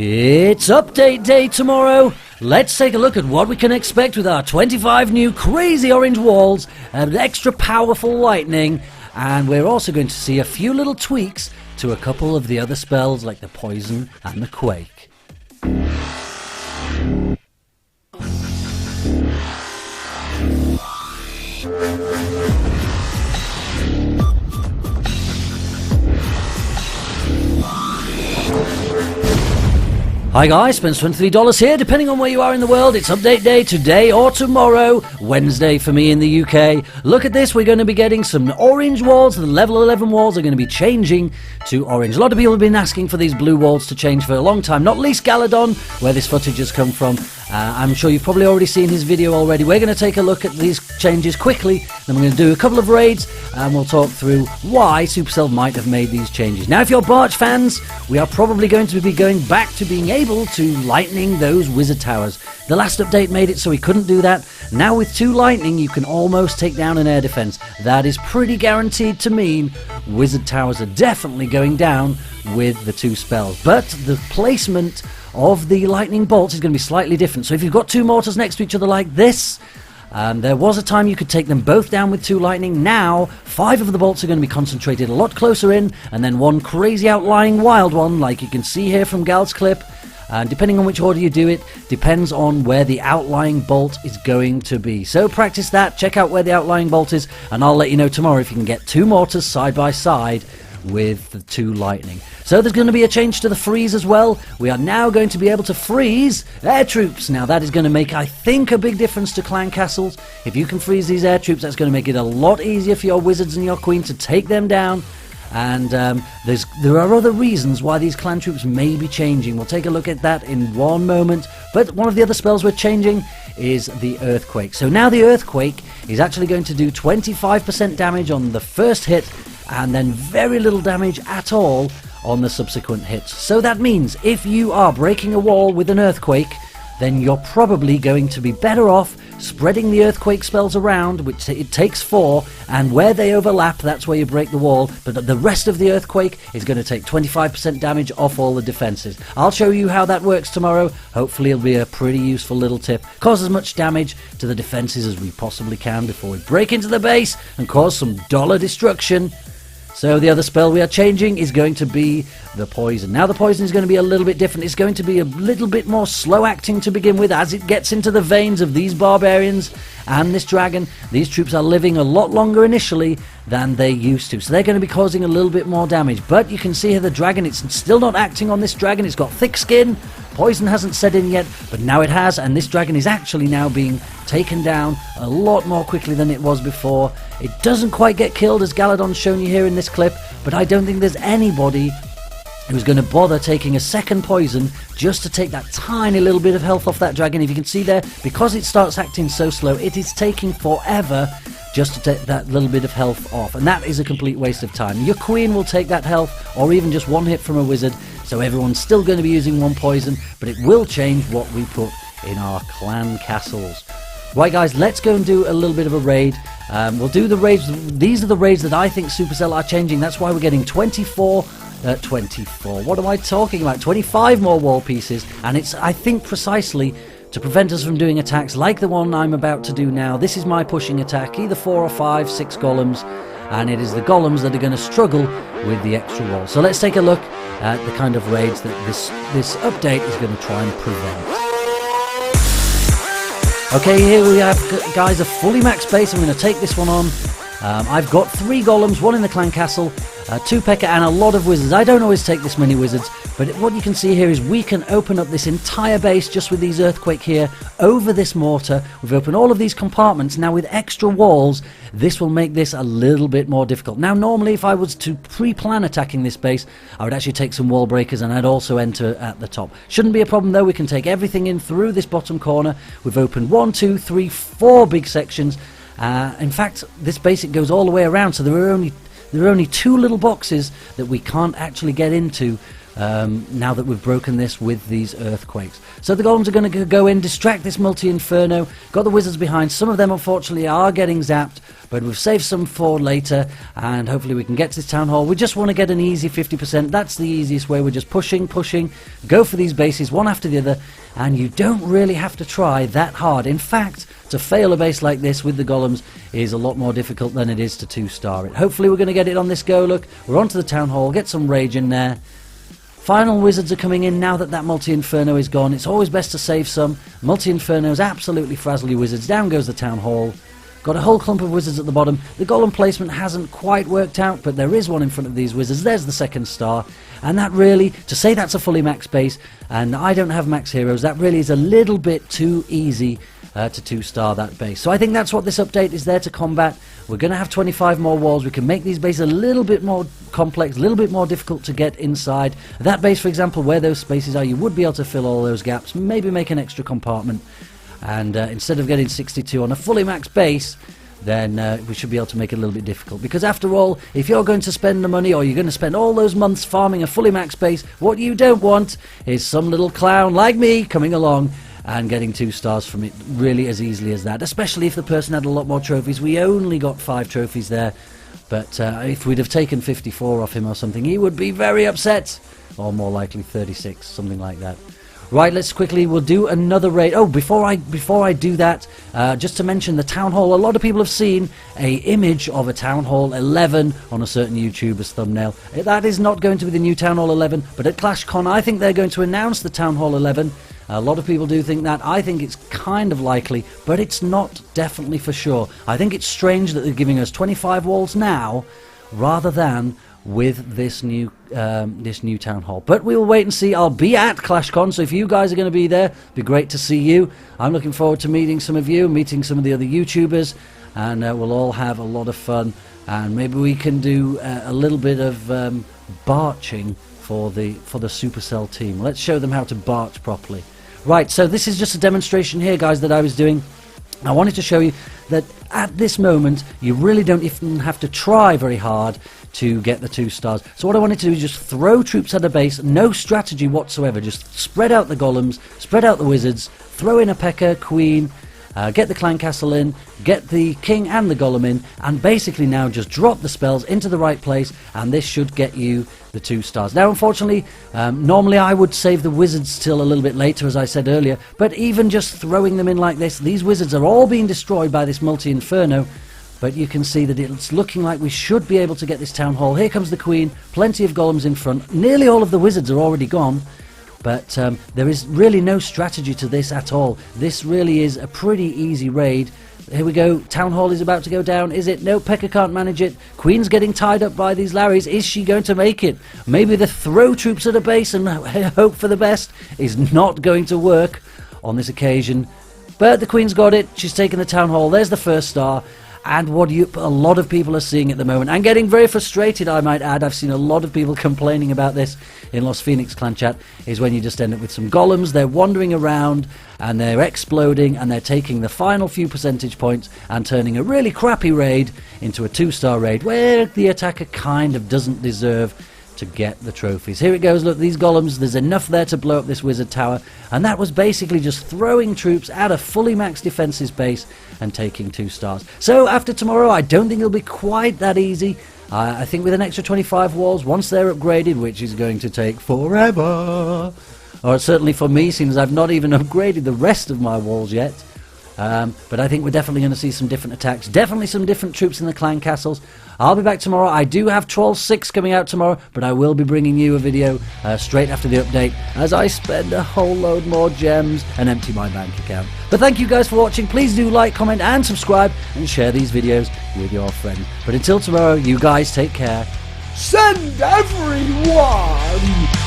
It's update day tomorrow. Let's take a look at what we can expect with our 25 new crazy orange walls and extra powerful lightning. And we're also going to see a few little tweaks to a couple of the other spells like the poison and the quake. Hi guys, spend $23 here, depending on where you are in the world. It's update day today or tomorrow, Wednesday for me in the UK. Look at this, we're going to be getting some orange walls. The level 11 walls are going to be changing to orange. A lot of people have been asking for these blue walls to change for a long time, not least Galadon, where this footage has come from. I'm sure you've probably already seen his video already. We're going to take a look at these changes quickly, then we're going to do a couple of raids, and we'll talk through why Supercell might have made these changes. Now, if you're Barch fans, we are probably going to be going back to being able to lightning those wizard towers. The last update made it so we couldn't do that. Now with 2 lightning, you can almost take down an air defense. That is pretty guaranteed to mean wizard towers are definitely going down with the 2 spells. But the placement of the lightning bolts is going to be slightly different. So if you've got 2 mortars next to each other like this, there was a time you could take them both down with 2 lightning. Now 5 of the bolts are going to be concentrated a lot closer in, and then one crazy outlying wild one like you can see here from Gal's clip. Depending on which order you do it, depends on where the outlying bolt is going to be. So practice that, check out where the outlying bolt is, and I'll let you know tomorrow if you can get 2 mortars side by side with the 2 lightning. So there's going to be a change to the freeze as well. We are now going to be able to freeze air troops. Now that is going to make, I think, a big difference to clan castles. If you can freeze these air troops, that's going to make it a lot easier for your wizards and your queen to take them down. And there are other reasons why these clan troops may be changing. We'll take a look at that in one moment. But one of the other spells we're changing is the earthquake. So now the earthquake is actually going to do 25% damage on the first hit, and then very little damage at all on the subsequent hits. So that means if you are breaking a wall with an earthquake, then you're probably going to be better off spreading the earthquake spells around, which it takes 4, and where they overlap, that's where you break the wall. But the rest of the earthquake is going to take 25% damage off all the defenses. I'll show you how that works tomorrow. Hopefully it'll be a pretty useful little tip. Cause as much damage to the defenses as we possibly can before we break into the base and cause some dollar destruction. So the other spell we are changing is going to be the poison. Now the poison is going to be a little bit different. It's going to be a little bit more slow acting to begin with. As it gets into the veins of these barbarians and this dragon, these troops are living a lot longer initially than they used to. So they're going to be causing a little bit more damage. But you can see here the dragon, it's still not acting on this dragon. It's got thick skin. Poison hasn't set in yet, but now it has, and this dragon is actually now being taken down a lot more quickly than it was before. It doesn't quite get killed, as Galadon's shown you here in this clip, but I don't think there's anybody who's going to bother taking a second poison just to take that tiny little bit of health off that dragon. If you can see there, because it starts acting so slow, it is taking forever just to take that little bit of health off, and that is a complete waste of time. Your queen will take that health, or even just 1 hit from a wizard, so everyone's still going to be using 1 poison, but it will change what we put in our clan castles. Right guys, let's go and do a little bit of a raid. We'll do the raids. These are the raids that I think Supercell are changing. That's why we're getting 24, what am I talking about? 25 more wall pieces, and it's, I think, precisely to prevent us from doing attacks like the one I'm about to do now. This is my pushing attack, either 4 or 5, 6 golems, and it is the golems that are going to struggle with the extra wall. So let's take a look at the kind of raids that this update is going to try and prevent. Okay, here we have, guys, a fully maxed base. I'm going to take this one on. I've got 3 golems, 1 in the clan castle, 2 P.E.K.K.A. and a lot of wizards. I don't always take this many wizards, but what you can see here is we can open up this entire base just with these earthquake here over this mortar. We've opened all of these compartments. Now with extra walls, this will make this a little bit more difficult. Now normally if I was to pre-plan attacking this base, I would actually take some wall breakers and I'd also enter at the top. Shouldn't be a problem though. We can take everything in through this bottom corner. We've opened 1, 2, 3, 4 big sections. In fact, this basic goes all the way around, so there are only 2 little boxes that we can't actually get into now that we've broken this with these earthquakes. So the golems are going to go in, distract this multi-inferno. Got the wizards behind. Some of them unfortunately are getting zapped, but we've saved some for later, and hopefully we can get to this town hall. We just want to get an easy 50%. That's the easiest way. We're just pushing, go for these bases one after the other, and you don't really have to try that hard. In fact, to fail a base like this with the golems is a lot more difficult than it is to 2-star it. Hopefully we're going to get it on this go. Look, we're onto the town hall, get some rage in there. Final wizards are coming in now that multi-inferno is gone. It's always best to save some. Multi-infernos absolutely frazzle your wizards. Down goes the town hall. Got a whole clump of wizards at the bottom. The golem placement hasn't quite worked out, but there is one in front of these wizards. There's the 2nd star. And that really, to say that's a fully max base, and I don't have max heroes, that really is a little bit too easy to 2-star that base. So I think that's what this update is there to combat. We're going to have 25 more walls. We can make these bases a little bit more complex, a little bit more difficult to get inside. That base, for example, where those spaces are, you would be able to fill all those gaps, maybe make an extra compartment. And instead of getting 62 on a fully max base, then we should be able to make it a little bit difficult. Because after all, if you're going to spend the money, or you're going to spend all those months farming a fully max base, what you don't want is some little clown like me coming along and getting 2 stars from it really as easily as that. Especially if the person had a lot more trophies. We only got 5 trophies there. But if we'd have taken 54 off him or something, he would be very upset. Or more likely 36, something like that. Right, let's quickly, we'll do another raid. Oh, before I do that, just to mention the Town Hall. A lot of people have seen a image of a Town Hall 11 on a certain YouTuber's thumbnail. That is not going to be the new Town Hall 11, but at ClashCon I think they're going to announce the Town Hall 11. A lot of people do think that. I think it's kind of likely, but it's not definitely for sure. I think it's strange that they're giving us 25 walls now, rather than with this new town hall. But we will wait and see. I'll be at ClashCon, so if you guys are going to be there, it'd be great to see you. I'm looking forward to meeting some of you, meeting some of the other YouTubers, and we'll all have a lot of fun. And maybe we can do a little bit of barching for the Supercell team. Let's show them how to barch properly. Right, so this is just a demonstration here, guys, that I was doing. I wanted to show you that at this moment you really don't even have to try very hard to get the 2 stars. So what I wanted to do is just throw troops at a base, no strategy whatsoever, just spread out the golems, spread out the wizards, throw in a P.E.K.K.A, queen, get the clan castle in, get the king and the golem in, and basically now just drop the spells into the right place, and this should get you the 2 stars. Now unfortunately, normally I would save the wizards till a little bit later, as I said earlier, but even just throwing them in like this, these wizards are all being destroyed by this multi-inferno. But you can see that it's looking like we should be able to get this town hall. Here comes the queen, plenty of golems in front. Nearly all of the wizards are already gone. But there is really no strategy to this at all. This really is a pretty easy raid. Here we go. Town hall is about to go down. Is it? No, P.E.K.K.A can't manage it. Queen's getting tied up by these Larrys. Is she going to make it? Maybe the throw troops at a base and hope for the best is not going to work on this occasion. But the Queen's got it. She's taken the town hall. There's the 1st star. And what a lot of people are seeing at the moment, and getting very frustrated, I might add, I've seen a lot of people complaining about this in Lost Phoenix clan chat, is when you just end up with some golems, they're wandering around, and they're exploding, and they're taking the final few percentage points, and turning a really crappy raid into a 2-star raid, where the attacker kind of doesn't deserve to get the trophies. Here it goes. Look, these golems, there's enough there to blow up this wizard tower, and that was basically just throwing troops at a fully maxed defenses base and taking 2 stars. So after tomorrow, I don't think it'll be quite that easy. I think with an extra 25 walls, once they're upgraded, which is going to take forever, or certainly for me, since I've not even upgraded the rest of my walls yet. But I think we're definitely going to see some different attacks, definitely some different troops in the clan castles. I'll be back tomorrow. I do have Troll 6 coming out tomorrow, but I will be bringing you a video straight after the update as I spend a whole load more gems and empty my bank account. But thank you guys for watching. Please do like, comment and subscribe and share these videos with your friends. But until tomorrow, you guys take care. Send everyone!